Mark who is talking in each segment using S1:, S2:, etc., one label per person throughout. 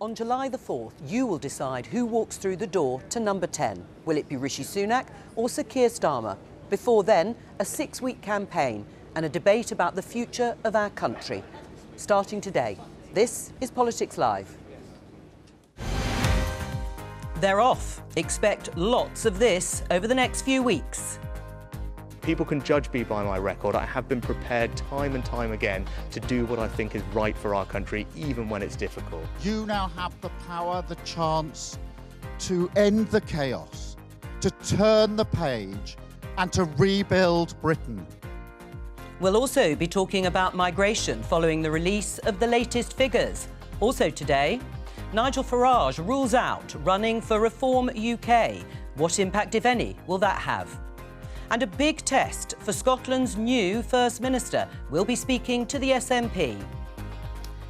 S1: On July the 4th, you will decide who walks through the door to number 10. Will it be Rishi Sunak or Sir Keir Starmer? Before then, a 6-week campaign and a debate about the future of our country. Starting today, this is Politics Live. They're off. Expect lots of this over the next few weeks.
S2: People can judge me by my record. I have been prepared time and time again to do what I think is right for our country, even when it's difficult.
S3: You now have the power, the chance to end the chaos, to turn the page and to rebuild Britain.
S1: We'll also be talking about migration following the release of the latest figures. Also today, Nigel Farage rules out running for Reform UK. What impact, if any, will that have? And a big test for Scotland's new First Minister. We'll be speaking to the SNP.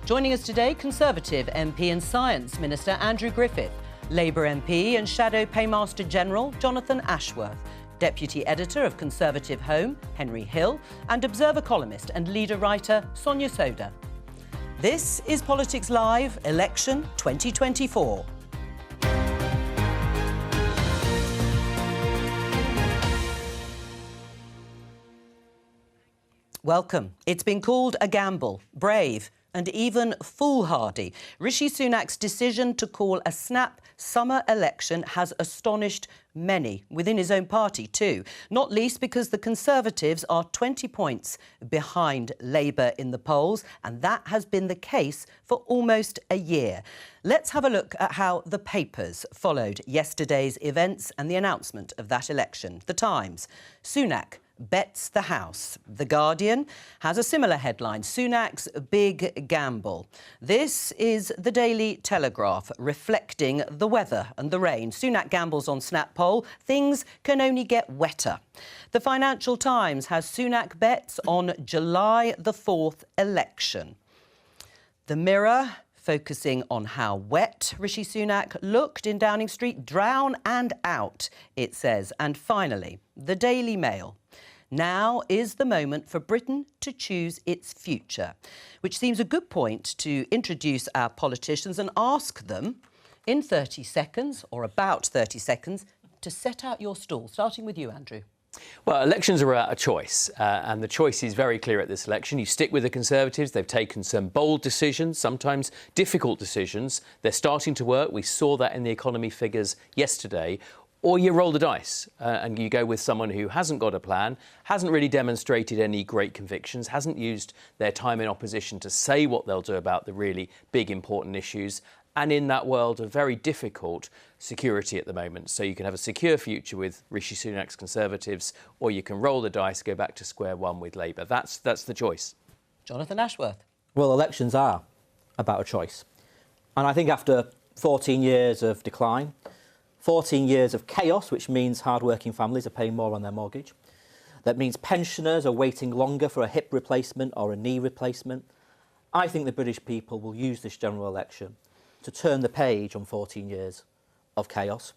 S1: Joining us today, Conservative MP and Science Minister Andrew Griffith, Labour MP and Shadow Paymaster General Jonathan Ashworth, Deputy Editor of Conservative Home Henry Hill, and Observer columnist and leader writer Sonia Soda. This is Politics Live, Election 2024. Welcome. It's been called a gamble, brave and even foolhardy. Rishi Sunak's decision to call a snap summer election has astonished many, within his own party too, not least because the Conservatives are 20 points behind Labour in the polls, and that has been the case for almost a year. Let's have a look at how the papers followed yesterday's events and the announcement of that election. The Times: Sunak bets the House. The Guardian has a similar headline: Sunak's big gamble. This is the Daily Telegraph, reflecting the weather and the rain. Sunak gambles on snap poll. Things can only get wetter. The Financial Times has Sunak bets on July the 4th election. The Mirror focusing on how wet Rishi Sunak looked in Downing Street. Drown and out, it says. And finally, the Daily Mail: now is the moment for Britain to choose its future, which seems a good point to introduce our politicians and ask them in 30 seconds, or about 30 seconds, to set out your stall, starting with you, Andrew.
S4: Well, elections are about a choice, and the choice is very clear at this election. You stick with the Conservatives. They've taken some bold decisions, sometimes difficult decisions. They're starting to work. We saw that in the economy figures yesterday. Or you roll the dice and you go with someone who hasn't got a plan, hasn't really demonstrated any great convictions, hasn't used their time in opposition to say what they'll do about the really big, important issues, and in that world of very difficult security at the moment. So you can have a secure future with Rishi Sunak's Conservatives, or you can roll the dice, go back to square one with Labour. That's the choice.
S1: Jonathan Ashworth.
S5: Well, elections are about a choice. And I think after 14 years of decline, 14 years of chaos, which means hard-working families are paying more on their mortgage. That means pensioners are waiting longer for a hip replacement or a knee replacement. I think the British people will use this general election to turn the page on 14 years of chaos.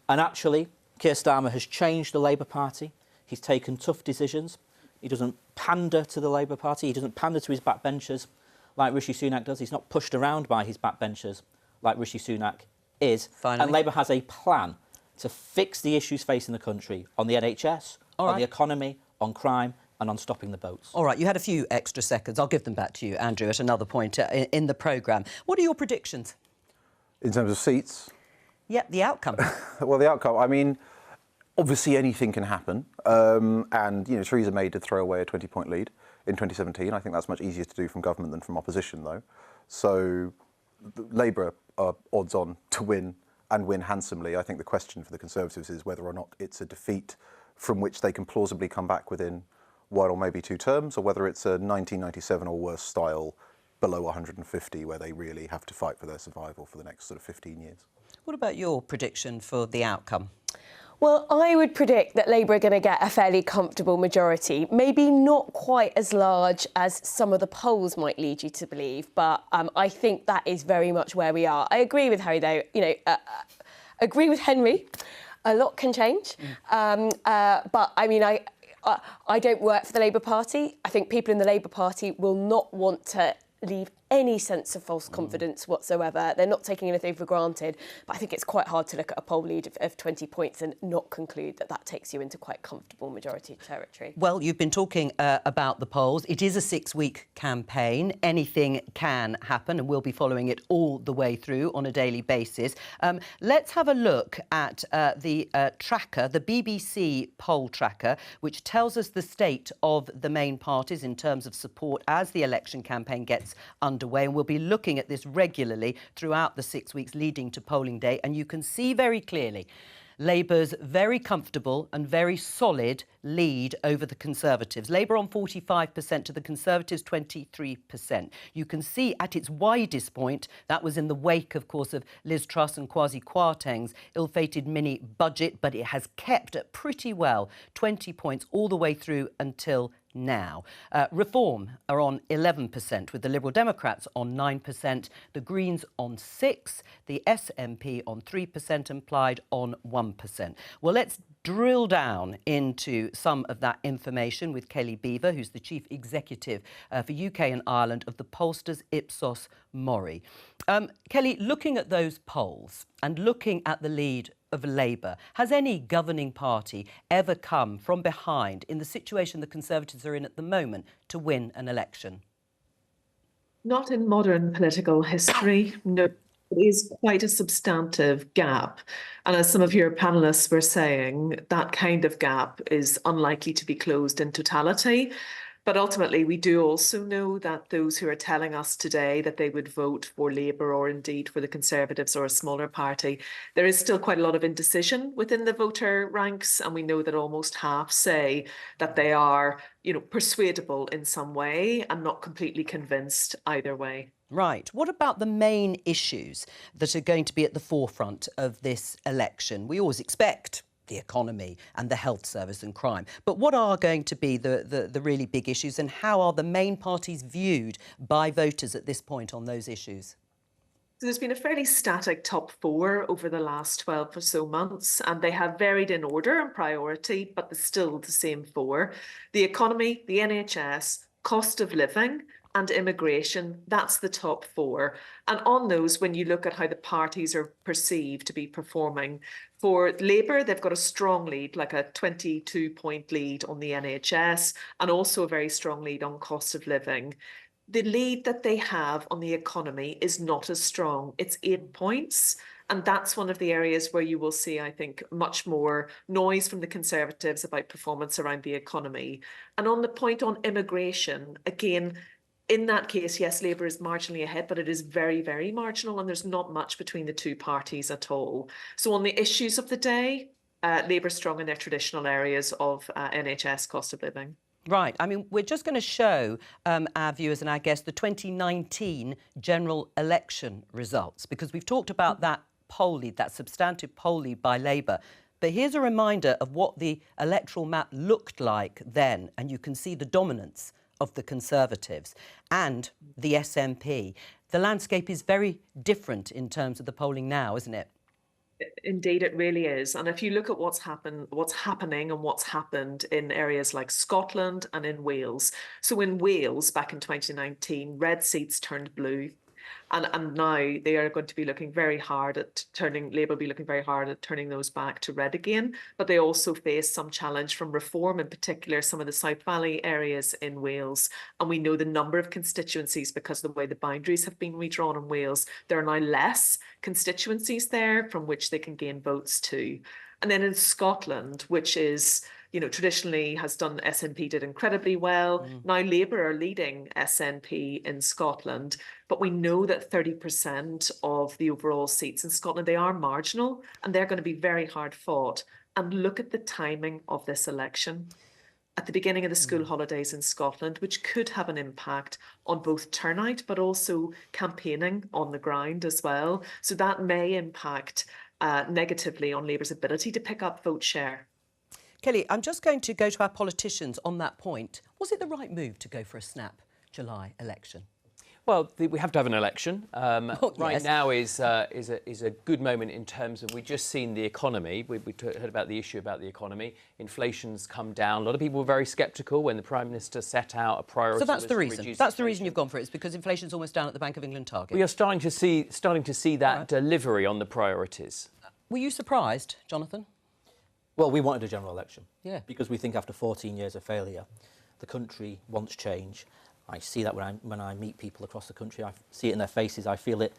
S5: And actually, Keir Starmer has changed the Labour Party. He's taken tough decisions. He doesn't pander to the Labour Party. He doesn't pander to his backbenchers like Rishi Sunak does. He's not pushed around by his backbenchers like Rishi Sunak is.
S1: Finally.
S5: And Labour has a plan to fix the issues facing the country on the NHS, on the economy, on crime and on stopping the boats.
S1: All right, you had a few extra seconds. I'll give them back to you, Andrew, at another point in the programme. What are your predictions?
S6: In terms of seats?
S1: Yeah, the outcome.
S6: Well, the outcome, I mean, obviously anything can happen. And, you know, Theresa May did throw away a 20-point lead in 2017. I think that's much easier to do from government than from opposition, though. So Labour are odds on to win and win handsomely. I think the question for the Conservatives is whether or not it's a defeat from which they can plausibly come back within one or maybe two terms, or whether it's a 1997 or worse style below 150 where they really have to fight for their survival for the next sort of 15 years.
S1: What about your prediction for the outcome?
S7: Well, I would predict that Labour are going to get a fairly comfortable majority, maybe not quite as large as some of the polls might lead you to believe, but I think that is very much where we are. I agree with Harry, though, agree with Henry. A lot can change. But, I mean, I don't work for the Labour Party. I think people in the Labour Party will not want to leave any sense of false confidence whatsoever. They're not taking anything for granted. But I think it's quite hard to look at a poll lead of 20 points and not conclude that that takes you into quite comfortable majority territory.
S1: Well, you've been talking about the polls. It is a 6-week campaign. Anything can happen, and we'll be following it all the way through on a daily basis. Let's have a look at the tracker, the BBC poll tracker, which tells us the state of the main parties in terms of support as the election campaign gets underway. And we'll be looking at this regularly throughout the 6 weeks leading to polling day. And you can see very clearly Labour's very comfortable and very solid lead over the Conservatives. Labour on 45% to the Conservatives 23%. You can see at its widest point, that was in the wake, of course, of Liz Truss and Kwasi Kwarteng's ill-fated mini budget, but it has kept at pretty well 20 points all the way through until now. Reform are on 11%, with the Liberal Democrats on 9%, the Greens on 6%, the SNP on 3% and Plaid on 1%. Well, let's drill down into some of that information with Kelly Beaver, who's the Chief Executive for UK and Ireland of the pollsters Ipsos Mori. Kelly, looking at those polls and looking at the lead of Labour, has any governing party ever come from behind in the situation the Conservatives are in at the moment to win an election?
S8: Not in modern political history, no. It is quite a substantive gap. And as some of your panellists were saying, that kind of gap is unlikely to be closed in totality. But ultimately, we do also know that those who are telling us today that they would vote for Labour or indeed for the Conservatives or a smaller party, there is still quite a lot of indecision within the voter ranks. And we know that almost half say that they are, persuadable in some way and not completely convinced either way.
S1: Right. What about the main issues that are going to be at the forefront of this election? We always expect the economy and the health service and crime. But what are going to be the really big issues, and how are the main parties viewed by voters at this point on those issues?
S8: So there's been a fairly static top four over the last 12 or so months, and they have varied in order and priority, but they're still the same four. The economy, the NHS, cost of living, and immigration, that's the top four. And on those, when you look at how the parties are perceived to be performing, for Labour, they've got a strong lead, like a 22-point lead on the NHS, and also a very strong lead on cost of living. The lead that they have on the economy is not as strong. It's 8 points. And that's one of the areas where you will see, I think, much more noise from the Conservatives about performance around the economy. And on the point on immigration, again, in that case, yes, Labour is marginally ahead, but it is very, very marginal, and there's not much between the two parties at all. So on the issues of the day, Labour strong in their traditional areas of NHS, cost of living.
S1: Right. I mean, we're just going to show our viewers and our guests the 2019 general election results, because we've talked about that poll lead, that substantive poll lead by Labour. But here's a reminder of what the electoral map looked like then, and you can see the dominance of the Conservatives and the SNP. The landscape is very different in terms of the polling now, isn't it?
S8: Indeed, it really is. And if you look at what's happening and what's happened in areas like Scotland and in Wales. So in Wales, back in 2019, red seats turned blue. And now they are going to be looking very hard at Labour will be looking very hard at turning those back to red again. But they also face some challenge from reform, in particular some of the South Valley areas in Wales. And we know the number of constituencies, because of the way the boundaries have been redrawn in Wales, there are now less constituencies there from which they can gain votes to. And then in Scotland, which is, traditionally has done, SNP did incredibly well. Now Labour are leading SNP in Scotland, but we know that 30% of the overall seats in Scotland, they are marginal, and they're going to be very hard fought. And look at the timing of this election at the beginning of the school holidays in Scotland, which could have an impact on both turnout, but also campaigning on the ground as well. So that may impact negatively on Labour's ability to pick up vote share.
S1: Kelly, I'm just going to go to our politicians on that point. Was it the right move to go for a snap July election?
S4: Well, we have to have an election. Right
S1: yes.
S4: now is a good moment in terms of, we've just seen the economy. We heard about the issue about the economy. Inflation's come down. A lot of people were very sceptical when the Prime Minister set out a priority.
S1: So that's the reason. That's the reason
S4: inflation.
S1: you've gone for it. It's because inflation's almost down at the Bank of England target.
S4: We are starting to see that delivery on the priorities.
S1: Were you surprised, Jonathan?
S5: Well, we wanted a general election.
S1: Yeah.
S5: Because we think after 14 years of failure, the country wants change. I see that when I meet people across the country. I see it in their faces. I feel it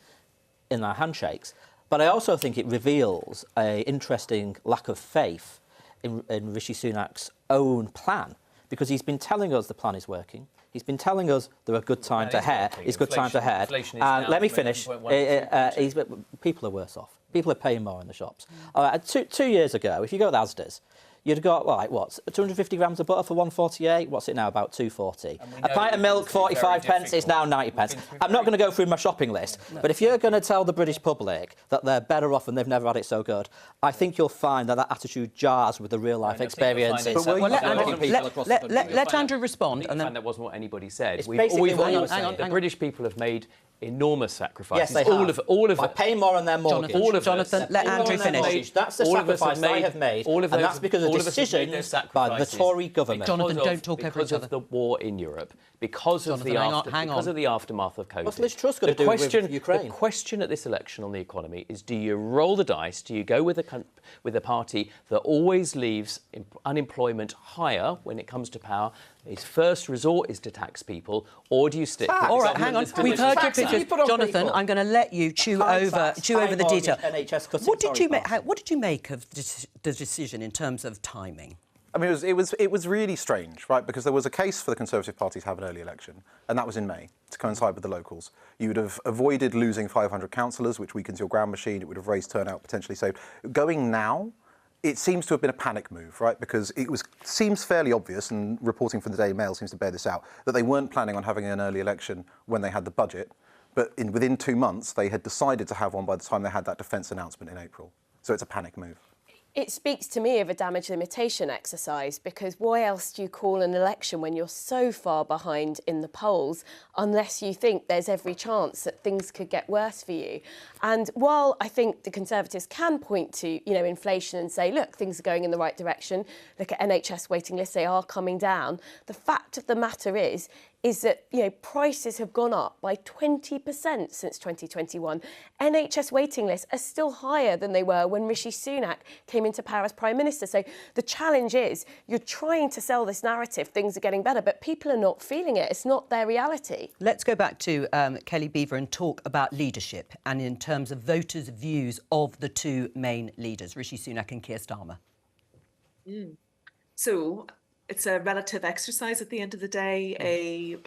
S5: in their handshakes. But I also think it reveals an interesting lack of faith in Rishi Sunak's own plan, because he's been telling us the plan is working. He's been telling us there are good times ahead. It's good times ahead. And let me finish. People are worse off. People are paying more in the shops. 2 years ago, if you go to Asda's, you'd have got, like, what, 250 grams of butter for 1.48? What's it now, about 2.40? A pint of milk, 45 pence, it's now 90 pence. I'm not going to go through my shopping list, but if you're going to tell the British public that they're better off and they've never had it so good, I think you'll find that attitude jars with the real-life experiences.
S1: Let Andrew respond.
S4: And then that wasn't what anybody said.
S1: The
S4: British people have made enormous sacrifices.
S5: Yes, they have. By paying more on their mortgage.
S1: Jonathan, let Andrew finish.
S5: That's the sacrifice they have made, and that's because of decisions by the Tory government.
S1: Jonathan, don't talk over each other.
S4: Because of the war in Europe, because of the aftermath of COVID.
S5: What's Liz Truss going to do with Ukraine?
S4: The question at this election on the economy is: do you roll the dice? Do you go with a party that always leaves unemployment higher when it comes to power? His first resort is to tax people, or do you stick?
S1: All right, hang on. We've heard your pictures, Jonathan. I'm going to let you chew over the detail. What did you make of the decision in terms of timing?
S6: I mean, it was really strange, right? Because there was a case for the Conservative Party to have an early election, and that was in May, to coincide with the locals. You would have avoided losing 500 councillors, which weakens your ground machine. It would have raised turnout, potentially saved. Going now, it seems to have been a panic move, right? Because seems fairly obvious, and reporting from the Daily Mail seems to bear this out, that they weren't planning on having an early election when they had the budget, but within 2 months they had decided to have one by the time they had that defence announcement in April. So it's a panic move.
S7: It speaks to me of a damage limitation exercise, because why else do you call an election when you're so far behind in the polls, unless you think there's every chance that things could get worse for you? And while I think the Conservatives can point to, inflation and say, look, things are going in the right direction, look at NHS waiting lists, they are coming down, the fact of the matter is that, prices have gone up by 20% since 2021. NHS waiting lists are still higher than they were when Rishi Sunak came into power as Prime Minister. So the challenge is you're trying to sell this narrative, things are getting better, but people are not feeling it. It's not their reality.
S1: Let's go back to Kelly Beaver and talk about leadership and in terms of voters' views of the two main leaders, Rishi Sunak and Keir Starmer.
S8: So it's a relative exercise at the end of the day,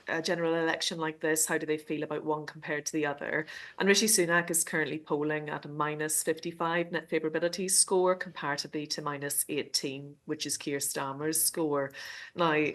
S8: a general election like this. How do they feel about one compared to the other? And Rishi Sunak is currently polling at a -55 net favourability score comparatively to -18, which is Keir Starmer's score. Now,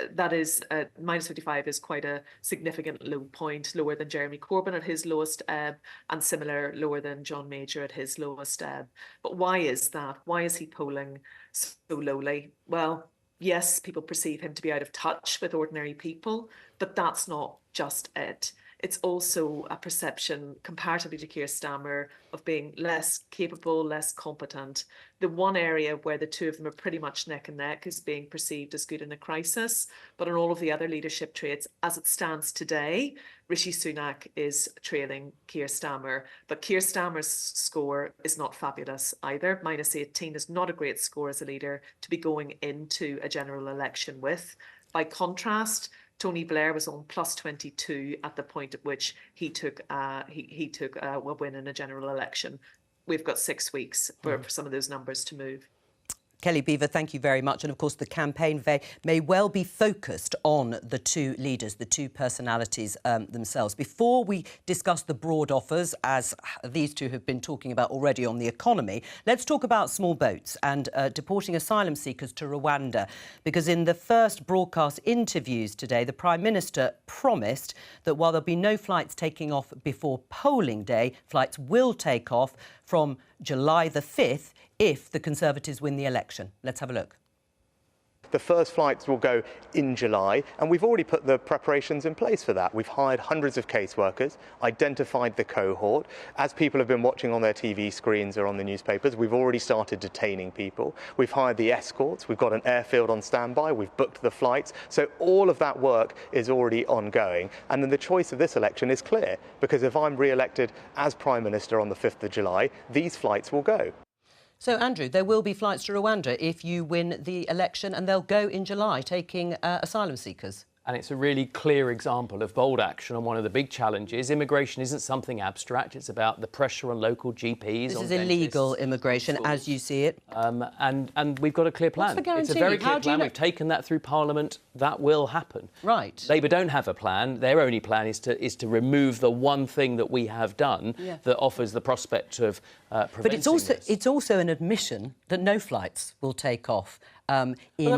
S8: that is, -55 is quite a significant low point, lower than Jeremy Corbyn at his lowest ebb, and similar lower than John Major at his lowest ebb. But why is that? Why is he polling so lowly? Well, yes, people perceive him to be out of touch with ordinary people, but that's not just it. It's also a perception, comparatively to Keir Starmer, of being less capable, less competent. The one area where the two of them are pretty much neck and neck is being perceived as good in a crisis. But on all of the other leadership traits, as it stands today, Rishi Sunak is trailing Keir Starmer. But Keir Starmer's score is not fabulous either. -18 is not a great score as a leader to be going into a general election with. By contrast, Tony Blair was on +22 at the point at which he took a win in a general election. We've got 6 weeks for some of those numbers to move.
S1: Kelly Beaver, thank you very much. And of course, the campaign may well be focused on the two leaders, the two personalities themselves. Before we discuss the broad offers, as these two have been talking about already on the economy, let's talk about small boats and deporting asylum seekers to Rwanda. Because in the first broadcast interviews today, the Prime Minister promised that while there'll be no flights taking off before polling day, flights will take off from July the 5th if the Conservatives win the election. Let's have a look.
S2: The first flights will go in July, and we've already put the preparations in place for that. We've hired hundreds of caseworkers, identified the cohort. As people have been watching on their TV screens or on the newspapers, we've already started detaining people. We've hired the escorts, we've got an airfield on standby, we've booked the flights. So all of that work is already ongoing. And then the choice of this election is clear, because if I'm re-elected as Prime Minister on the 5th of July, these flights will go.
S1: So, Andrew, there will be flights to Rwanda if you win the election, and they'll go in July, taking asylum seekers.
S4: And it's a really clear example of bold action on one of the big challenges. Immigration isn't something abstract. It's about the pressure on local GPs.
S1: This is illegal immigration, as you see it.
S4: And we've got a clear plan.
S1: What's the guarantee?
S4: It's a very clear
S1: How do you
S4: plan.
S1: know?
S4: We've taken that through Parliament. That will happen.
S1: Right.
S4: Labour don't have a plan. Their only plan is to remove the one thing that we have done that offers the prospect of preventing
S1: But it's also an admission that no flights will take off in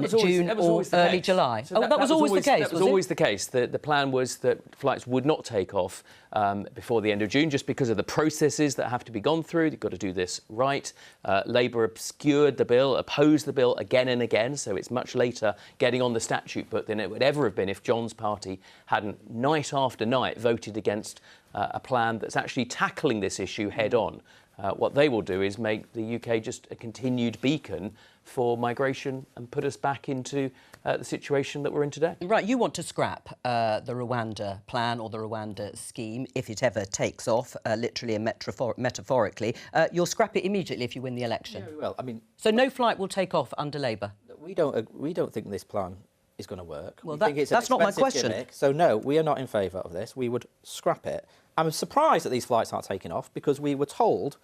S1: June or early July.
S4: So
S1: that was always the case,
S4: That was always the case. The plan was that flights would not take off before the end of June, just because of the processes that have to be gone through. You've got to do this right. Labour obscured the bill, opposed the bill again and again, so it's much later getting on the statute book than it would ever have been if John's party hadn't, night after night, voted against a plan that's actually tackling this issue head-on. What they will do is make the UK just a continued beacon for migration and put us back into the situation that we're in today.
S1: Right, you want to scrap the Rwanda plan or the Rwanda scheme if it ever takes off, literally and metaphorically. You'll scrap it immediately if you win the election.
S5: Yeah, well, I mean,
S1: so no flight will take off under Labour.
S5: We don't think this plan is going to work.
S1: Well,
S5: we think it's
S1: that's not my question.
S5: Gimmick, so no, we are not in favour of this. We would scrap it. I'm surprised that these flights aren't taking off, because we were told,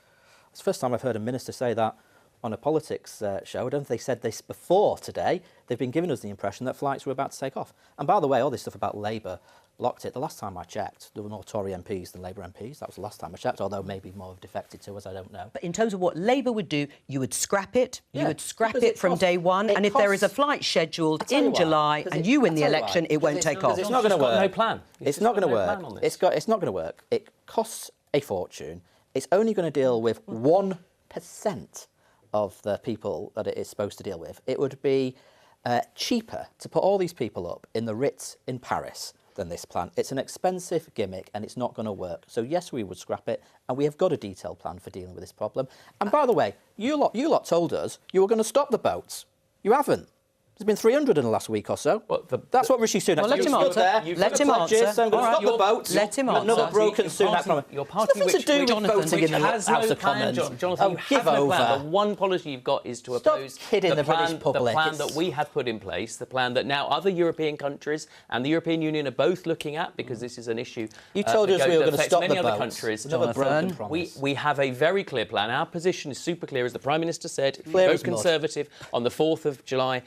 S5: it's the first time I've heard a minister say that on a politics show. I don't think they said this before today. They've been giving us the impression that flights were about to take off. And by the way, all this stuff about Labour locked it. The last time I checked, there were more Tory MPs than Labour MPs. That was the last time I checked, although maybe more have defected to us, I don't know.
S1: But in terms of what Labour would do, you would scrap it.
S5: Yeah,
S1: you would scrap
S5: because
S1: it from day one. And if there is a flight scheduled in July and you win the election, it won't take off.
S5: It's not going to work.
S4: No plan.
S5: It's not going to work. It's not going to work. It costs a fortune. It's only going to deal with 1% of the people that it is supposed to deal with. It would be cheaper to put all these people up in the Ritz in Paris than this plan. It's an expensive gimmick and it's not going to work. So yes, we would scrap it, and we have got a detailed plan for dealing with this problem. And by the way, you lot told us you were going to stop the boats. You haven't. There's been 300 in the last week or so. That's what Rishi Sunak.
S1: Well, let him answer. Let him answer.
S5: So I'm going to stop the boats.
S1: Let him answer.
S5: Another broken Sunak promise.
S4: Your party,
S5: nothing to do with voting in the House of Commons.
S4: Jonathan, you
S5: give
S4: have no
S5: over.
S4: plan. The one policy you've got is to oppose
S5: kidding the British public.
S4: The plan that we have put in place, the plan that now other European countries and the European Union are both looking at, because this is an issue.
S5: You told us we were going to stop
S4: many
S5: the
S4: other
S5: boats.
S4: countries.
S5: Another broken promise.
S4: We have a very clear plan. Our position is super clear, as the Prime Minister said. If you
S5: Clear
S4: vote
S5: as mud.
S4: Conservative on the 4th of July,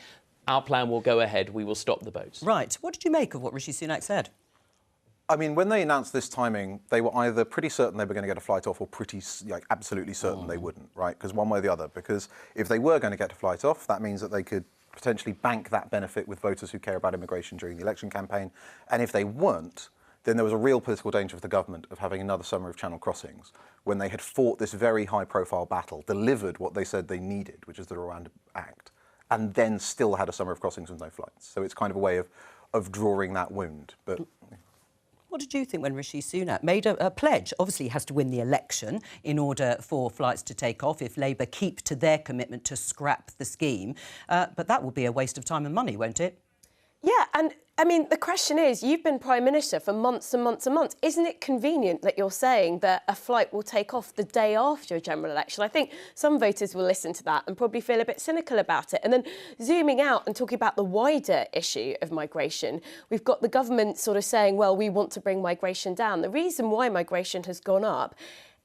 S4: our plan will go ahead. We will stop the boats.
S1: Right. What did you make of what Rishi Sunak said?
S6: I mean, when they announced this timing, they were either pretty certain they were going to get a flight off or pretty, absolutely certain they wouldn't, right? Because one way or the other. Because if they were going to get a flight off, that means that they could potentially bank that benefit with voters who care about immigration during the election campaign. And if they weren't, then there was a real political danger for the government of having another summer of Channel crossings, when they had fought this very high-profile battle, delivered what they said they needed, which is the Rwanda Act, and then still had a summer of crossings with no flights. So it's kind of a way of drawing that wound. But
S1: What did you think when Rishi Sunak made a pledge? Obviously, he has to win the election in order for flights to take off if Labour keep to their commitment to scrap the scheme. But that will be a waste of time and money, won't it?
S7: Yeah, and I mean, the question is, you've been Prime Minister for months and months and months. Isn't it convenient that you're saying that a flight will take off the day after a general election? I think some voters will listen to that and probably feel a bit cynical about it. And then zooming out and talking about the wider issue of migration, we've got the government sort of saying, well, we want to bring migration down. The reason why migration has gone up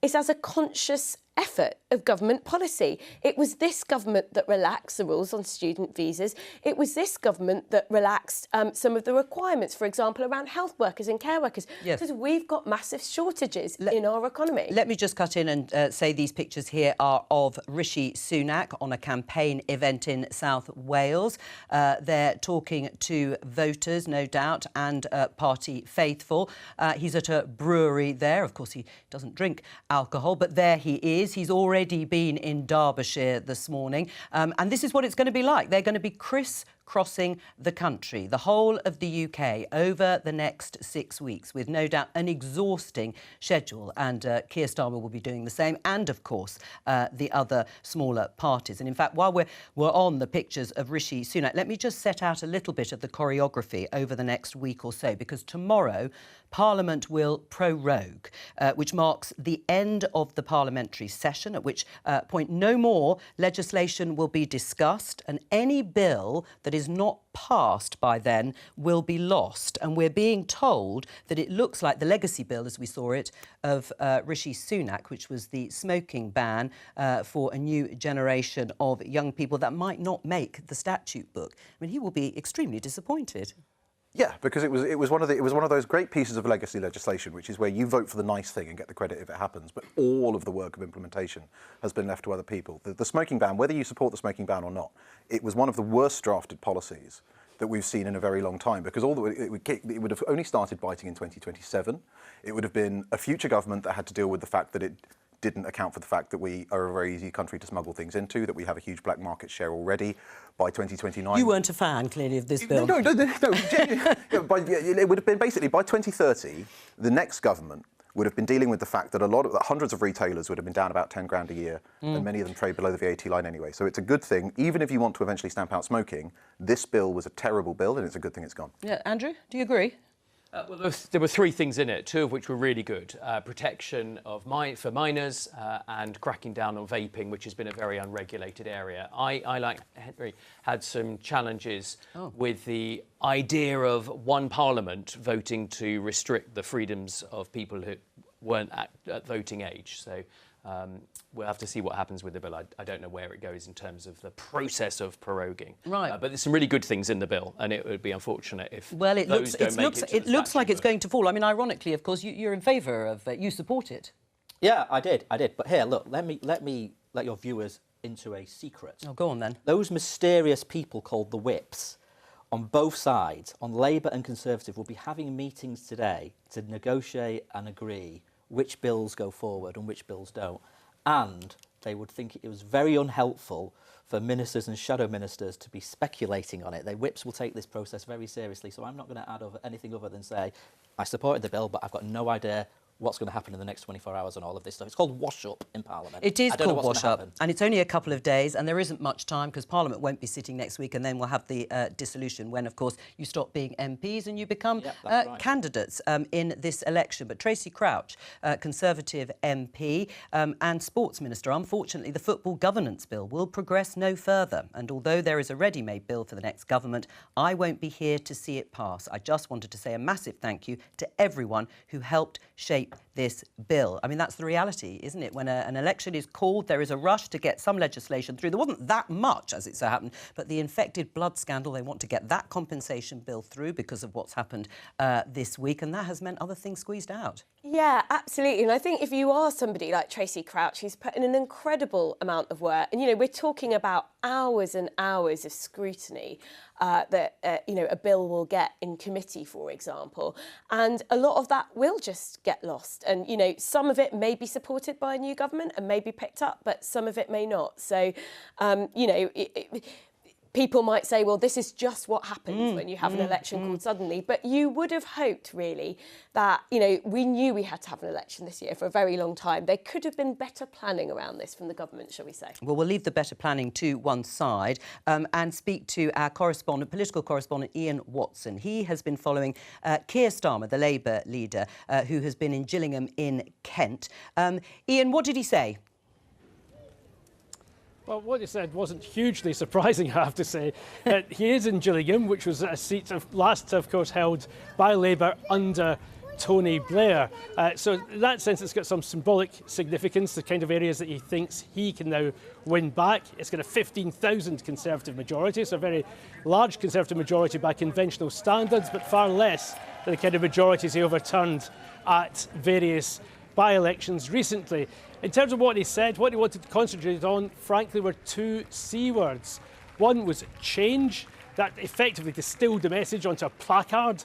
S7: is as a conscious effort of government policy. It was this government that relaxed the rules on student visas. It was this government that relaxed some of the requirements, for example, around health workers and care workers, because we've got massive shortages in our economy.
S1: Let me just cut in and say these pictures here are of Rishi Sunak on a campaign event in South Wales. They're talking to voters, no doubt, and party faithful. He's at a brewery there. Of course, he doesn't drink alcohol, but there he is. He's already been in Derbyshire this morning. And this is what it's going to be like. They're going to be crossing the country, the whole of the UK, over the next 6 weeks, with no doubt an exhausting schedule. And Keir Starmer will be doing the same, and of course the other smaller parties. And in fact, while we're on the pictures of Rishi Sunak, let me just set out a little bit of the choreography over the next week or so, because tomorrow Parliament will prorogue, which marks the end of the parliamentary session, at which point no more legislation will be discussed, and any bill that is not passed by then will be lost. And we're being told that it looks like the legacy bill, as we saw it, of Rishi Sunak, which was the smoking ban for a new generation of young people, that might not make the statute book. I mean, he will be extremely disappointed.
S6: Yeah, because it was one of those great pieces of legacy legislation, which is where you vote for the nice thing and get the credit if it happens, but all of the work of implementation has been left to other people. The smoking ban, whether you support the smoking ban or not, it was one of the worst drafted policies that we've seen in a very long time, because it would have only started biting in 2027. It would have been a future government that had to deal with the fact that it didn't account for the fact that we are a very easy country to smuggle things into, that we have a huge black market share already. By 2029...
S1: You weren't a fan, clearly, of this bill.
S6: No. It would have been basically, by 2030, the next government would have been dealing with the fact that hundreds of retailers would have been down about 10 grand a year, and many of them trade below the VAT line anyway. So it's a good thing. Even if you want to eventually stamp out smoking, this bill was a terrible bill, and it's a good thing it's gone.
S1: Yeah, Andrew, do you agree?
S4: Well, there were three things in it, two of which were really good. Protection for minors and cracking down on vaping, which has been a very unregulated area. I like Henry, had some challenges with the idea of one parliament voting to restrict the freedoms of people who weren't at voting age. So we'll have to see what happens with the bill. I don't know where it goes in terms of the process of proroguing.
S1: Right.
S4: But there's some really good things in the bill, and it would be unfortunate if
S1: Well, it
S4: those don't make
S1: looks looks like it's going to fall. I mean, ironically, of course, you're in favour of you support it.
S5: Yeah, I did. But here, look, let your viewers into a secret.
S1: Oh, go on then.
S5: Those mysterious people called the whips on both sides, on Labour and Conservative, will be having meetings today to negotiate and agree which bills go forward and which bills don't. And they would think it was very unhelpful for ministers and shadow ministers to be speculating on it. The whips will take this process very seriously, so I'm not going to add anything other than say I supported the bill, but I've got no idea what's going to happen in the next 24 hours on all of this stuff. It's called wash-up in Parliament.
S1: It is called wash-up, and it's only a couple of days, and there isn't much time because Parliament won't be sitting next week, and then we'll have the dissolution when, of course, you stop being MPs and you become candidates in this election. But Tracy Crouch, Conservative MP and Sports Minister, unfortunately, the Football Governance Bill will progress no further. And although there is a ready-made bill for the next government, I won't be here to see it pass. I just wanted to say a massive thank you to everyone who helped shape this bill. I mean, that's the reality, isn't it? When an election is called, there is a rush to get some legislation through. There wasn't that much, as it so happened, but the infected blood scandal, they want to get that compensation bill through because of what's happened this week, and that has meant other things squeezed out.
S7: Yeah, absolutely. And I think if you are somebody like Tracy Crouch, who's put in an incredible amount of work, and, we're talking about hours and hours of scrutiny that, a bill will get in committee, for example, and a lot of that will just get lost. And, some of it may be supported by a new government and may be picked up, but some of it may not. So, people might say, well, this is just what happens when you have an election called suddenly. But you would have hoped, really, that, we knew we had to have an election this year for a very long time. There could have been better planning around this from the government, shall we say.
S1: Well, we'll leave the better planning to one side and speak to our political correspondent, Ian Watson. He has been following Keir Starmer, the Labour leader, who has been in Gillingham in Kent. Ian, what did he say?
S9: Well, what he said wasn't hugely surprising, I have to say. He is in Gillingham, which was a seat last, of course, held by Labour under Tony Blair. So in that sense, it's got some symbolic significance, the kind of areas that he thinks he can now win back. It's got a 15,000 Conservative majority, so a very large Conservative majority by conventional standards, but far less than the kind of majorities he overturned at various by-elections recently. In terms of what he said, what he wanted to concentrate on, frankly, were two C words. One was change. That effectively distilled the message onto a placard.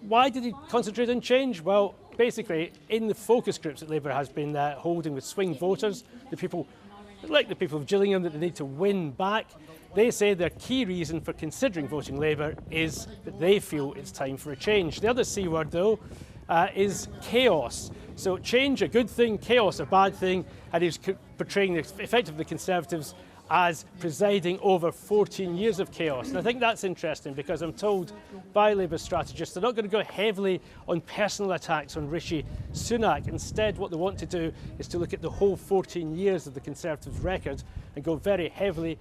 S9: Why did he concentrate on change? Well, basically, in the focus groups that Labour has been holding with swing voters, the people like the people of Gillingham, that they need to win back. They say their key reason for considering voting Labour is that they feel it's time for a change. The other C word, though, is chaos. So change, a good thing, chaos, a bad thing, and he's portraying effectively the Conservatives as presiding over 14 years of chaos. And I think that's interesting because I'm told by Labour strategists they're not going to go heavily on personal attacks on Rishi Sunak. Instead, what they want to do is to look at the whole 14 years of the Conservatives' record and go very heavily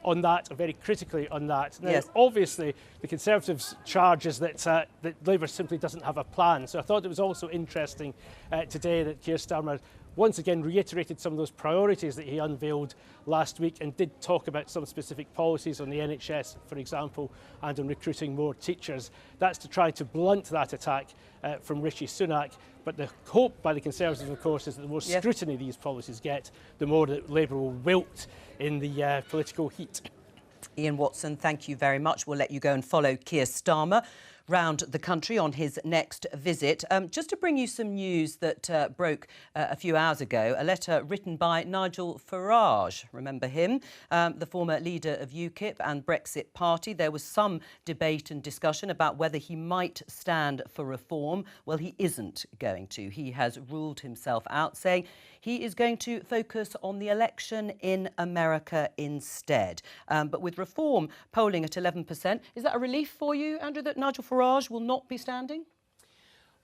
S9: on that, or very critically on that. Now,
S1: yes.
S9: Obviously, the Conservatives' charge is that Labour simply doesn't have a plan. So I thought it was also interesting today that Keir Starmer once again reiterated some of those priorities that he unveiled last week and did talk about some specific policies on the NHS, for example, and on recruiting more teachers. That's to try to blunt that attack from Rishi Sunak. But the hope by the Conservatives, of course, is that the more scrutiny these policies get, the more that Labour will wilt in the political heat.
S1: Ian Watson, thank you very much. We'll let you go and follow Keir Starmer round the country on his next visit. Just to bring you some news that broke a few hours ago, a letter written by Nigel Farage, remember him, the former leader of UKIP and Brexit Party. There was some debate and discussion about whether he might stand for reform. Well, he isn't going to. He has ruled himself out, saying he is going to focus on the election in America instead. But with reform polling at 11%, is that a relief for you, Andrew, that Nigel Farage will not be standing?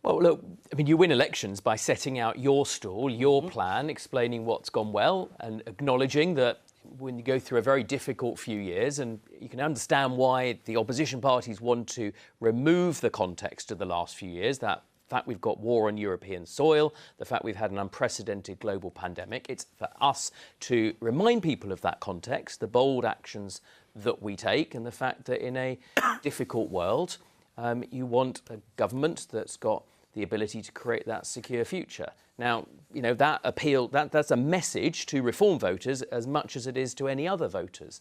S4: Well, look, I mean, you win elections by setting out your stall, your plan, explaining what's gone well and acknowledging that when you go through a very difficult few years, and you can understand why the opposition parties want to remove the context of the last few years, that fact we've got war on European soil, the fact we've had an unprecedented global pandemic. It's for us to remind people of that context, the bold actions that we take, and the fact that in a difficult world, you want a government that's got the ability to create that secure future. Now, you know, that appeal, that's a message to reform voters as much as it is to any other voters.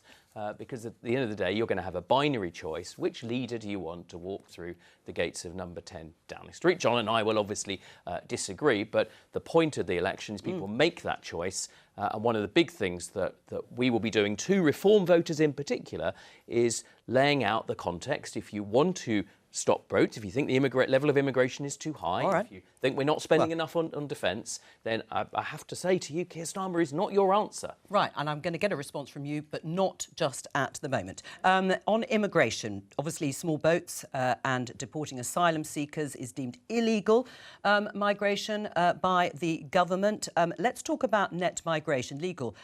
S4: Because at the end of the day, you're going to have a binary choice. Which leader do you want to walk through the gates of number 10 Downing Street? John and I will obviously disagree, but the point of the election is people make that choice. And one of the big things that we will be doing to reform voters in particular is laying out the context. If you want to stop votes, if you think the level of immigration is too high, if you think we're not spending enough on defence, then I have to say to you, Keir Starmer is not your answer.
S1: Right, and I'm going to get a response from you, but not just at the moment. On immigration, obviously small boats and deporting asylum seekers is deemed illegal migration by the government. Let's talk about net migration, legal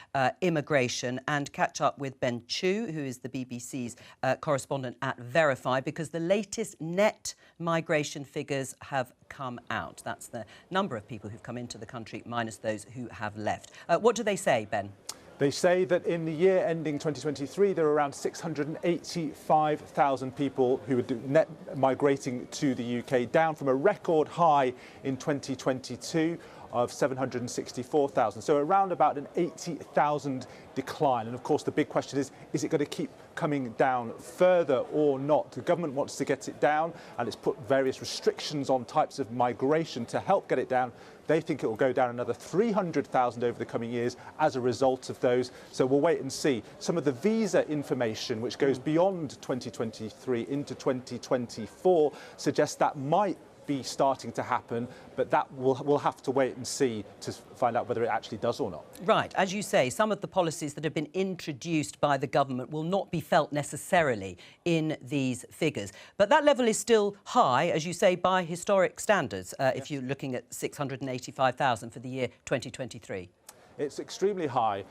S1: immigration, and catch up with Ben Chu, who is the BBC's correspondent at Verify, because the latest net migration figures have come out. That's the number of people who've come into the country minus those who have left. What do they say, Ben?
S10: They say that in the year ending 2023, there are around 685,000 people who are net migrating to the UK, down from a record high in 2022 of 764,000. So around about an 80,000 decline. And of course, the big question is it going to keep coming down further or not? The government wants to get it down, and it's put various restrictions on types of migration to help get it down. They think it will go down another 300,000 over the coming years as a result of those. So we'll wait and see. Some of the visa information, which goes beyond 2023 into 2024, suggests that might be starting to happen, but that we'll have to wait and see to find out whether it actually does or not.
S1: Right, as you say, some of the policies that have been introduced by the government will not be felt necessarily in these figures. But that level is still high, as you say, by historic standards, if you're looking at 685,000 for the year 2023.
S10: It's extremely high.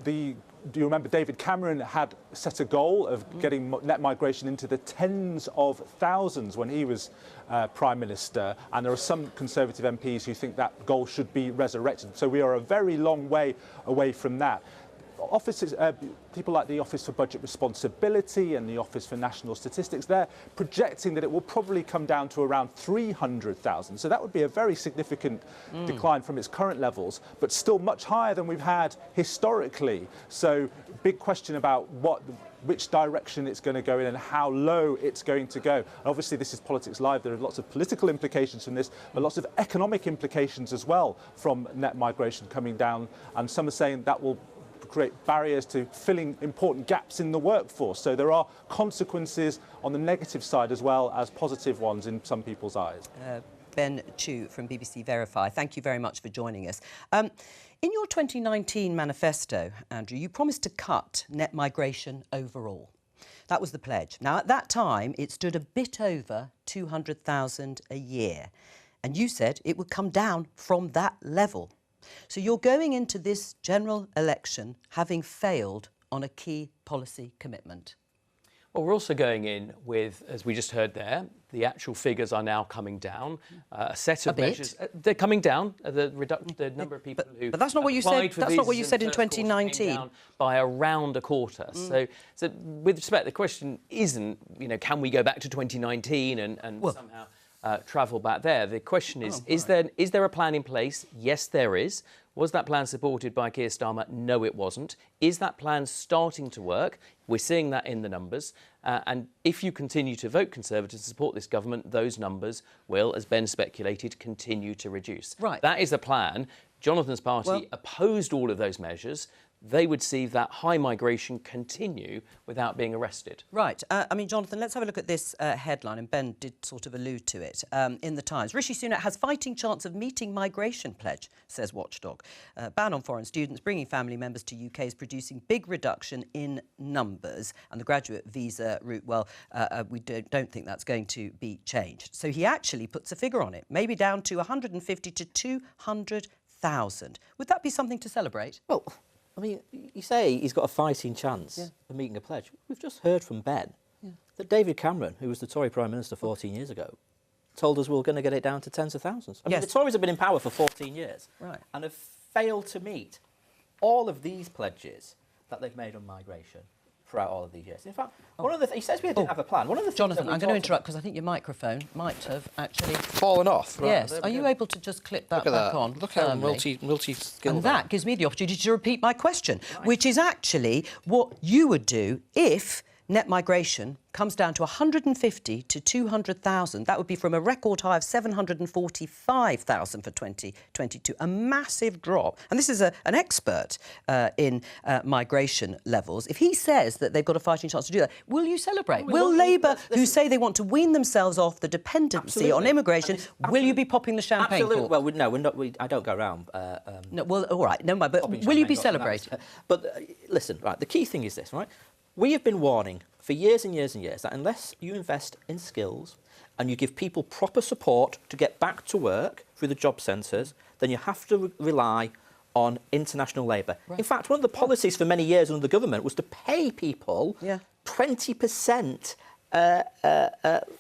S10: Do you remember David Cameron had set a goal of getting net migration into the tens of thousands when he was Prime Minister, and there are some Conservative MPs who think that goal should be resurrected. So we are a very long way away from that. Offices, people like the Office for Budget Responsibility and the Office for National Statistics, they're projecting that it will probably come down to around 300,000. So that would be a very significant decline from its current levels, but still much higher than we've had historically. So big question about which direction it's going to go in and how low it's going to go. And obviously, this is Politics Live. There are lots of political implications from this, but lots of economic implications as well from net migration coming down. And some are saying that will create barriers to filling important gaps in the workforce. So there are consequences on the negative side as well as positive ones in some people's eyes.
S1: Ben Chu from BBC Verify, thank you very much for joining us. In your 2019 manifesto, Andrew, you promised to cut net migration overall. That was the pledge. Now, at that time, it stood a bit over 200,000 a year. And you said it would come down from that level. So you're going into this general election having failed on a key policy commitment.
S4: Well, we're also going in with, as we just heard there, the actual figures are now coming down. A set of measures, they're coming down. The number of people who
S1: but that's not what you said. That's not what you said in 2019.
S4: Came down by around a quarter. So with respect, the question isn't, can we go back to 2019 and somehow travel back there? The question is, is there a plan in place? Yes, there is. Was that plan supported by Keir Starmer? No, it wasn't. Is that plan starting to work? We're seeing that in the numbers. And if you continue to vote Conservative to support this government, those numbers will, as Ben speculated, continue to reduce. Right. That is the plan. Jonathan's party opposed all of those measures. They would see that high migration continue without being arrested.
S1: Right. I mean, Jonathan, let's have a look at this headline, and Ben did sort of allude to it in the Times. Rishi Sunak has fighting chance of meeting migration pledge, says Watchdog. Ban on foreign students bringing family members to UK is producing big reduction in numbers, and the graduate visa route, we don't think that's going to be changed. So he actually puts a figure on it, maybe down to 150 to 200,000. Would that be something to celebrate?
S5: Well, I mean, you say he's got a fighting chance of meeting a pledge. We've just heard from Ben that David Cameron, who was the Tory Prime Minister 14 years ago, told us we were going to get it down to tens of thousands. I mean, the Tories have been in power for 14 years and have failed to meet all of these pledges that they've made on migration throughout all of these years. In fact, one of the he says we didn't have a plan. One of the
S1: Jonathan, I'm going to interrupt because I think your microphone might have actually
S11: fallen off. Right.
S1: Yes. Are you able to just clip that back on?
S11: Look how multi-skilled.
S1: And that gives me the opportunity to repeat my question, which is actually what you would do if net migration comes down to 150 to 200,000. That would be from a record high of 745,000 for 2022, a massive drop. And this is an expert in migration levels. If he says that they've got a fighting chance to do that, will you celebrate? Will Labour, who say they want to wean themselves off the dependency on immigration, will you be popping the champagne cork?
S5: Well, no, we're not. I don't go around.
S1: No, well, all right, never mind. But will you be celebrating?
S5: But listen, right. The key thing is this, right? We have been warning for years and years and years that unless you invest in skills and you give people proper support to get back to work through the job centres, then you have to rely on international labour. Right. In fact, one of the policies for many years under the government was to pay people 20%.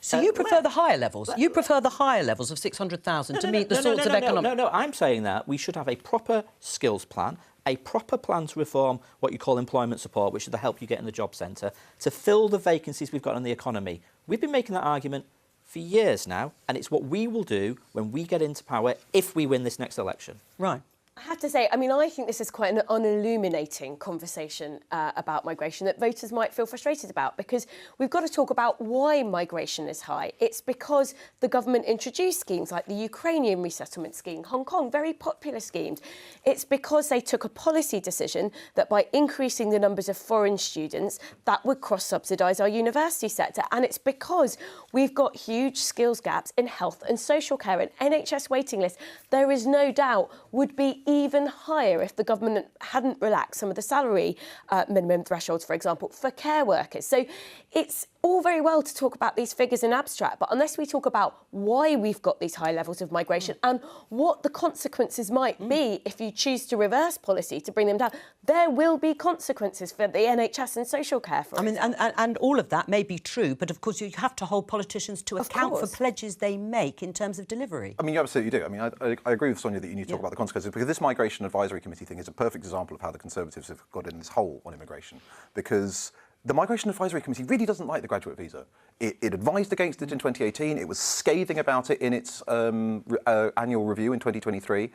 S1: So you prefer the higher levels? You prefer the higher levels of 600,000 to meet the sorts of economic...
S5: No, I'm saying that we should have a proper skills plan, a proper plan to reform what you call employment support, which is the help you get in the job centre, to fill the vacancies we've got in the economy. We've been making that argument for years now, and it's what we will do when we get into power if we win this next election.
S1: Right.
S7: I have to say, I mean, I think this is quite an illuminating conversation about migration that voters might feel frustrated about, because we've got to talk about why migration is high. It's because the government introduced schemes like the Ukrainian resettlement scheme, Hong Kong, very popular schemes. It's because they took a policy decision that by increasing the numbers of foreign students, that would cross-subsidise our university sector. And it's because we've got huge skills gaps in health and social care, and NHS waiting lists, there is no doubt, would be even higher if the government hadn't relaxed some of the salary minimum thresholds, for example, for care workers. So it's all very well to talk about these figures in abstract, but unless we talk about why we've got these high levels of migration and what the consequences might be if you choose to reverse policy to bring them down, there will be consequences for the NHS and social care, for example.
S1: And all of that may be true, but of course you have to hold politicians to account for pledges they make in terms of delivery.
S6: I mean, you absolutely do. I mean, I agree with Sonia that you need to talk about the consequences, because this Migration Advisory Committee thing is a perfect example of how the Conservatives have got in this hole on immigration, because the Migration Advisory Committee really doesn't like the graduate visa. It advised against it in 2018. It was scathing about it in its annual review in 2023.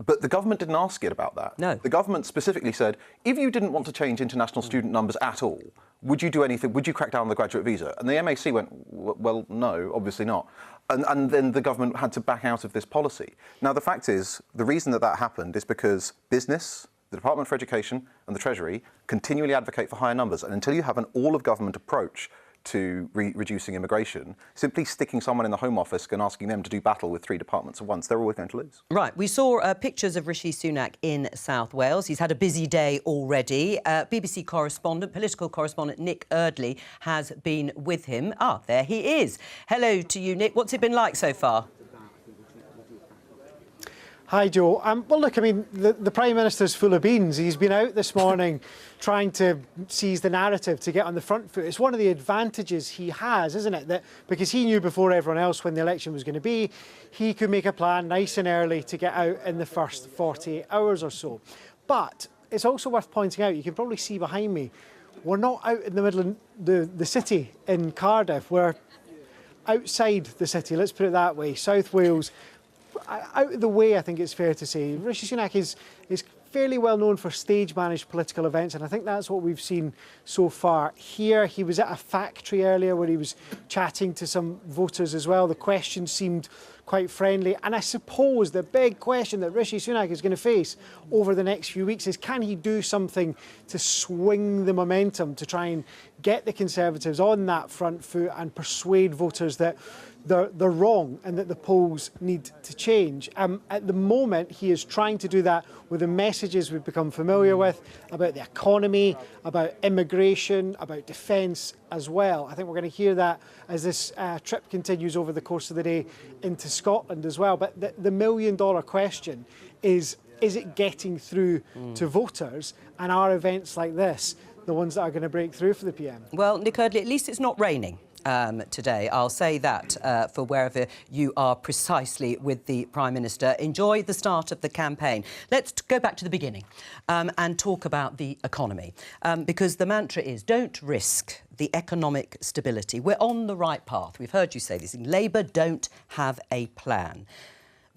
S6: But the government didn't ask it about that.
S1: No.
S6: The government specifically said, if you didn't want to change international student numbers at all, would you do anything? Would you crack down on the graduate visa? And the MAC went, well, no, obviously not. And then the government had to back out of this policy. Now, the fact is, the reason that happened is because business, the Department for Education and the Treasury continually advocate for higher numbers. And until you have an all-of-government approach to reducing immigration, simply sticking someone in the Home Office and asking them to do battle with 3 departments at once, they're always going to lose.
S1: Right, we saw pictures of Rishi Sunak in South Wales. He's had a busy day already. BBC correspondent, political correspondent Nick Eardley has been with him. Ah, there he is. Hello to you, Nick. What's it been like so far?
S12: Hi, Jo. Well, look, I mean, the Prime Minister's full of beans. He's been out this morning trying to seize the narrative to get on the front foot. It's one of the advantages he has, isn't it? That because he knew before everyone else when the election was going to be, he could make a plan nice and early to get out in the first 48 hours or so. But it's also worth pointing out, you can probably see behind me, we're not out in the middle of the city in Cardiff. We're outside the city, let's put it that way. South Wales, out of the way, I think it's fair to say. Rishi Sunak is fairly well known for stage-managed political events, and I think that's what we've seen so far. Here, he was at a factory earlier where he was chatting to some voters as well. The questions seemed quite friendly, and I suppose the big question that Rishi Sunak is going to face over the next few weeks is, can he do something to swing the momentum, to try and get the Conservatives on that front foot and persuade voters that they're wrong and that the polls need to change. At the moment, he is trying to do that with the messages we've become familiar with about the economy, about immigration, about defence as well. I think we're going to hear that as this trip continues over the course of the day into Scotland as well. But the million-dollar question is it getting through to voters, and are events like this the ones that are going to break through for the PM?
S1: Well, Nick Eardley, at least it's not raining today. I'll say that for wherever you are precisely with the Prime Minister. Enjoy the start of the campaign. Let's go back to the beginning and talk about the economy, because the mantra is don't risk the economic stability. We're on the right path. We've heard you say this. Labour don't have a plan.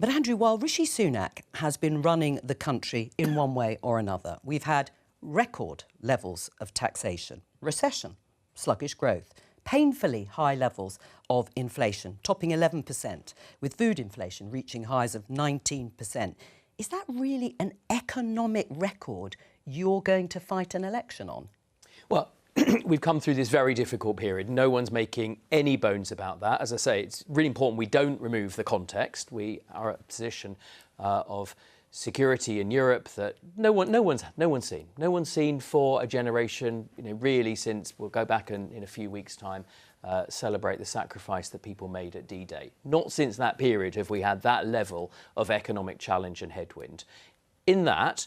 S1: But, Andrew, while Rishi Sunak has been running the country in one way or another, we've had record levels of taxation, recession, sluggish growth, painfully high levels of inflation, topping 11%, with food inflation reaching highs of 19%. Is that really an economic record you're going to fight an election on?
S4: Well, we've come through this very difficult period. No one's making any bones about that. As I say, it's really important we don't remove the context. We are at a position of security in Europe that no one's seen. No one's seen for a generation, really, since we'll go back and in a few weeks' time celebrate the sacrifice that people made at D-Day. Not since that period have we had that level of economic challenge and headwind. In that,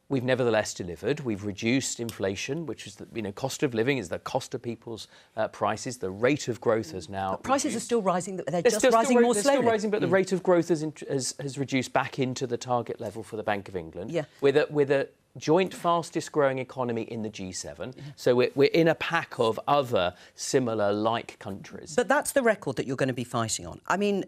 S4: we've nevertheless delivered. We've reduced inflation, which is the cost of living is the cost of people's prices. The rate of growth has now
S1: But prices
S4: reduced.
S1: are still rising. They're just rising more slowly.
S4: They're still rising, but the rate of growth has reduced back into the target level for the Bank of England.
S1: Yeah.
S4: With a joint fastest growing economy in the G7. So we're in a pack of other similar like countries.
S1: But that's the record that you're going to be fighting on. I mean,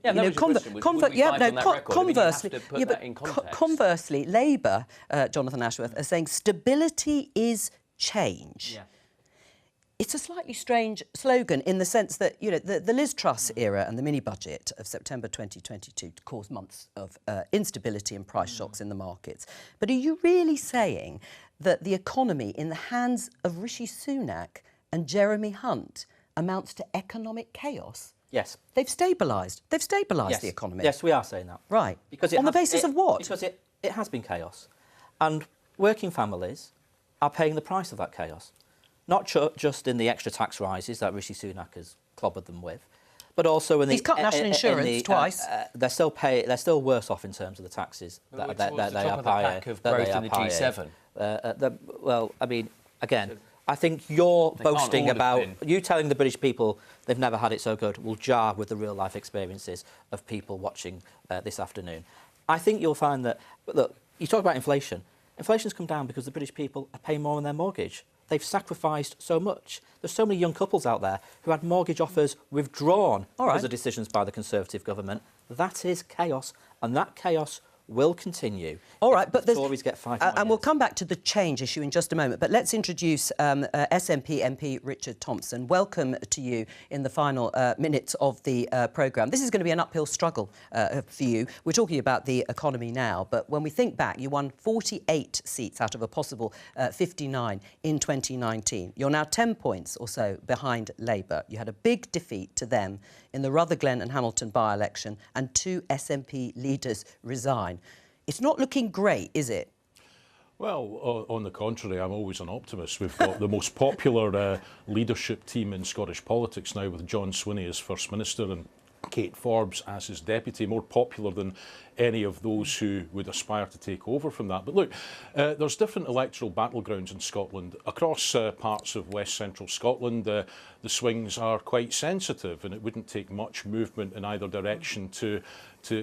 S1: conversely, Labour, Jonathan Ashworth, are saying stability is change.
S4: Yeah.
S1: It's a slightly strange slogan in the sense that, the Liz Truss era and the mini-budget of September 2022 caused months of instability and price shocks in the markets. But are you really saying that the economy in the hands of Rishi Sunak and Jeremy Hunt amounts to economic chaos?
S5: Yes.
S1: They've stabilised. They've stabilised
S5: Yes.
S1: the economy.
S5: Yes, we are saying that.
S1: Right.
S5: Because
S1: on the basis of what?
S5: Because it has been chaos. And working families are paying the price of that chaos. Not just in the extra tax rises that Rishi Sunak has clobbered them with, but also in the...
S1: He's cut national insurance twice.
S5: They're still worse off in terms of the taxes that they are paying.
S4: Of growth in the G7.
S5: Well, I mean, again, I think you're boasting about... You telling the British people they've never had it so good will jar with the real-life experiences of people watching this afternoon. I think you'll find that... Look, you talk about inflation. Inflation's come down because the British people are paying more on their mortgage. They've sacrificed so much. There's so many young couples out there who had mortgage offers withdrawn because of decisions by the Conservative government. That is chaos, and that chaos will continue.
S1: All right, but
S5: the Tories get 5 more
S1: and we'll
S5: years.
S1: come back to the change issue in just a moment. But let's introduce SNP MP Richard Thompson. Welcome to you in the final minutes of the programme. This is going to be an uphill struggle for you. We're talking about the economy now, but when we think back, you won 48 seats out of a possible 59 in 2019. You're now 10 points or so behind Labour. You had a big defeat to them in the Rutherglen and Hamilton by-election, and 2 SNP leaders resign. It's not looking great, is it?
S13: Well, on the contrary, I'm always an optimist. We've got the most popular leadership team in Scottish politics now, with John Swinney as First Minister and Kate Forbes as his deputy, more popular than any of those who would aspire to take over from that. But look, there's different electoral battlegrounds in Scotland. Across parts of West Central Scotland, the swings are quite sensitive, and it wouldn't take much movement in either direction to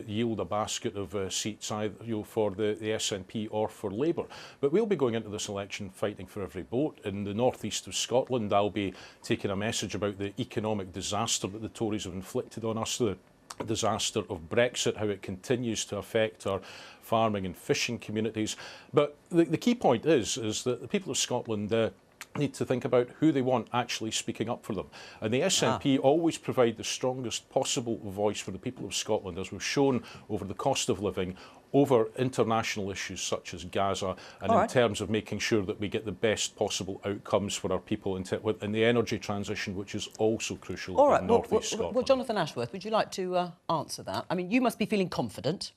S13: yield a basket of seats either, for the SNP or for Labour. But we'll be going into this election fighting for every vote. In the northeast of Scotland, I'll be taking a message about the economic disaster that the Tories have inflicted on us, the disaster of Brexit, how it continues to affect our farming and fishing communities. But the key point is that the people of Scotland need to think about who they want actually speaking up for them. And the SNP always provide the strongest possible voice for the people of Scotland, as we've shown over the cost of living, over international issues such as Gaza, and in terms of making sure that we get the best possible outcomes for our people in the energy transition, which is also crucial in North East Scotland.
S1: Well, Jonathan Ashworth, would you like to answer that? I mean, you must be feeling confident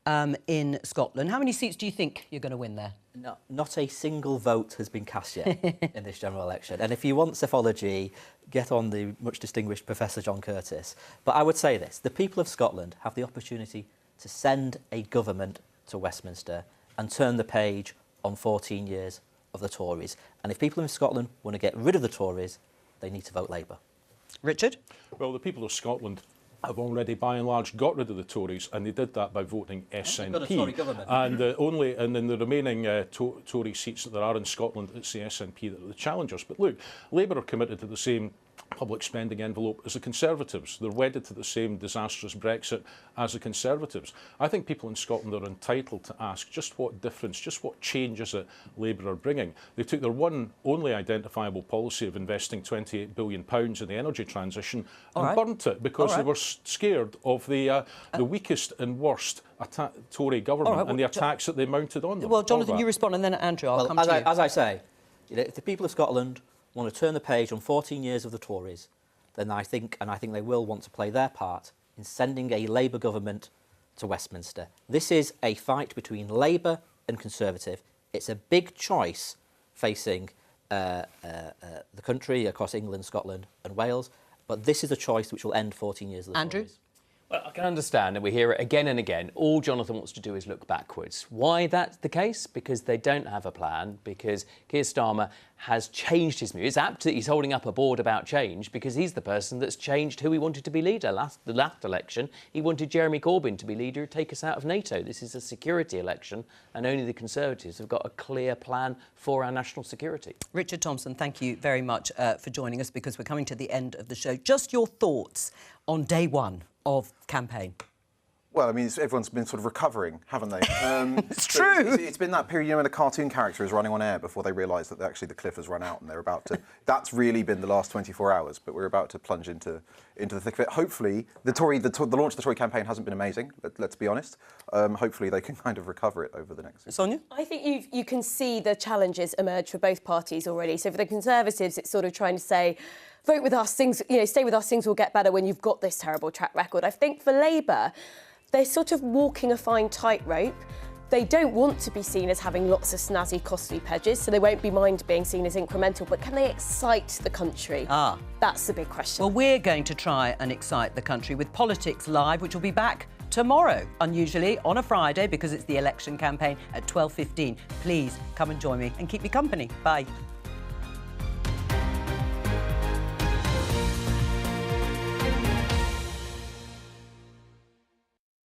S1: in Scotland. How many seats do you think you're going to win there?
S5: No, not a single vote has been cast yet in this general election. And if you want psephology, get on the much distinguished Professor John Curtis. But I would say this, the people of Scotland have the opportunity to send a government to Westminster and turn the page on 14 years of the Tories. And if people in Scotland want to get rid of the Tories, they need to vote Labour.
S1: Richard?
S13: Well, the people of Scotland have already, by and large, got rid of the Tories, and they did that by voting SNP.
S5: Got a Tory government.
S13: And in the remaining Tory seats that there are in Scotland, it's the SNP that are the challengers. But look, Labour are committed to the same public spending envelope as the Conservatives. They're wedded to the same disastrous Brexit as the Conservatives. I think people in Scotland are entitled to ask just what difference, just what change is it Labour are bringing. They took their one only identifiable policy of investing £28 billion in the energy transition and burnt it because they were scared of the weakest and worst Tory government and the attacks that they mounted on them.
S1: Well, Jonathan, you respond, and then Andrew, I'll come to you.
S5: As I say, if the people of Scotland want to turn the page on 14 years of the Tories, then I think they will want to play their part in sending a Labour government to Westminster. This is a fight between Labour and Conservative. It's a big choice facing the country across England, Scotland and Wales, but this is a choice which will end 14 years of the Tories.
S4: Well, I can understand, and we hear it again and again. All Jonathan wants to do is look backwards. Why that's the case? Because they don't have a plan, because Keir Starmer has changed his views. He's holding up a board about change because he's the person that's changed who he wanted to be leader. The last election, he wanted Jeremy Corbyn to be leader, take us out of NATO. This is a security election, and only the Conservatives have got a clear plan for our national security.
S1: Richard Thompson, thank you very much for joining us, because we're coming to the end of the show. Just your thoughts on day one of campaign.
S6: Well, I mean, everyone's been sort of recovering, haven't they?
S1: It's true.
S6: It's been that period, when a cartoon character is running on air before they realise that actually the cliff has run out and they're about to... That's really been the last 24 hours, but we're about to plunge into the thick of it. Hopefully, the launch of the Tory campaign hasn't been amazing, let's be honest. Hopefully they can kind of recover it over the next...
S1: Sonia?
S7: I think you can see the challenges emerge for both parties already. So for the Conservatives, it's sort of trying to say, vote with us, things, stay with us, things will get better when you've got this terrible track record. I think for Labour, they're sort of walking a fine tightrope. They don't want to be seen as having lots of snazzy, costly pledges, so they won't be mind being seen as incremental, but can they excite the country? That's the big question.
S1: Well, we're going to try and excite the country with Politics Live, which will be back tomorrow, unusually on a Friday, because it's the election campaign at 12:15. Please come and join me and keep me company. Bye.